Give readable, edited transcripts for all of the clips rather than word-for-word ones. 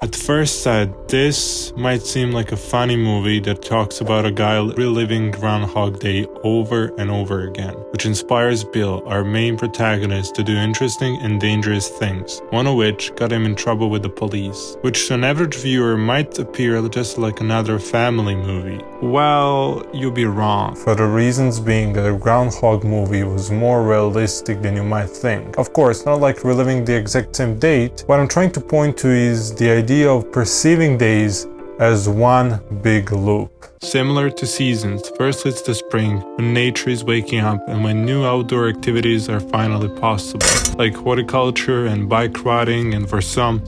At first sight, this might seem like a funny movie that talks about a guy reliving Groundhog Day over and over again, which inspires Bill, our main protagonist, to do interesting and dangerous things, one of which got him in trouble with the police, which to an average viewer might appear just like another family movie. Well, you'd be wrong. For the reasons being that a Groundhog movie was more realistic than you might think. Of course, not like reliving the exact same date. What I'm trying to point to is the idea of perceiving days as one big loop. Similar to seasons, first it's the spring, when nature is waking up and when new outdoor activities are finally possible, like horticulture and bike riding, and for some,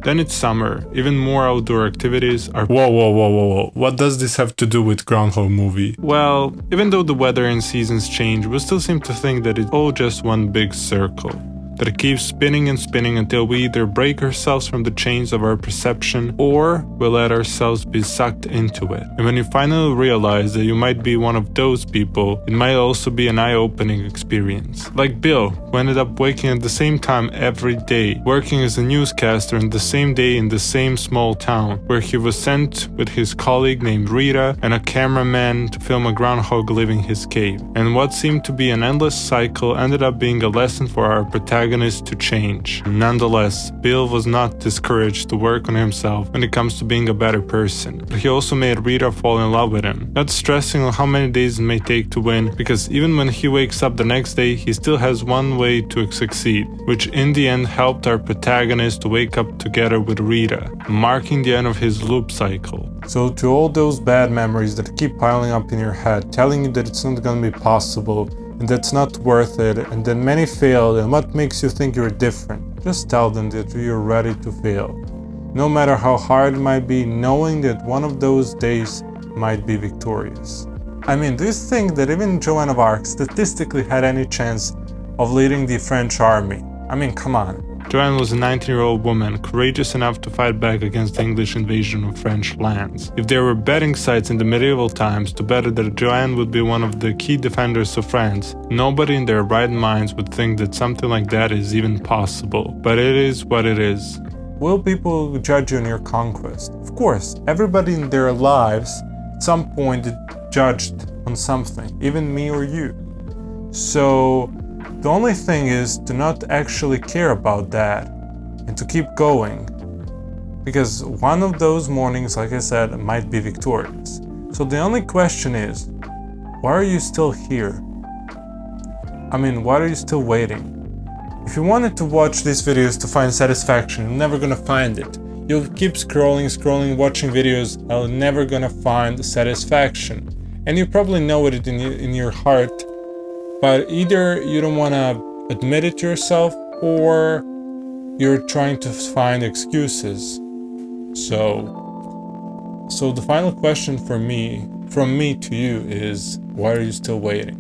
then it's summer, even more outdoor activities are— Whoa, what does this have to do with Groundhog movie? Well, even though the weather and seasons change, we still seem to think that it's all just one big circle, that it keeps spinning and spinning until we either break ourselves from the chains of our perception or we let ourselves be sucked into it. And when you finally realize that you might be one of those people, it might also be an eye-opening experience. Like Bill, who ended up waking at the same time every day, working as a newscaster on the same day in the same small town, where he was sent with his colleague named Rita and a cameraman to film a groundhog leaving his cave. And what seemed to be an endless cycle ended up being a lesson for our protagonist to change. Nonetheless, Bill was not discouraged to work on himself when it comes to being a better person, but he also made Rita fall in love with him, not stressing on how many days it may take to win, because even when he wakes up the next day, he still has one way to succeed, which in the end helped our protagonist to wake up together with Rita, marking the end of his loop cycle. So to all those bad memories that keep piling up in your head, telling you that it's not gonna be possible, and that's not worth it, and then many failed, and what makes you think you're different? Just tell them that you're ready to fail. No matter how hard it might be, knowing that one of those days might be victorious. I mean, do you think that even Joan of Arc statistically had any chance of leading the French army? I mean, come on. Joanne was a 19-year-old woman, courageous enough to fight back against the English invasion of French lands. If there were betting sites in the medieval times to bet that Joanne would be one of the key defenders of France, nobody in their right minds would think that something like that is even possible. But it is what it is. Will people judge you on your conquest? Of course, everybody in their lives at some point judged on something, even me or you. So the only thing is to not actually care about that and to keep going, because one of those mornings, like I said, might be victorious. So the only question is, why are you still here? I mean, why are you still waiting? If you wanted to watch these videos to find satisfaction, you're never gonna find it. You'll keep scrolling, watching videos, and you're never gonna find satisfaction. And you probably know it in your heart, but either you don't want to admit it to yourself, or you're trying to find excuses. So the final question from me to you is, why are you still waiting?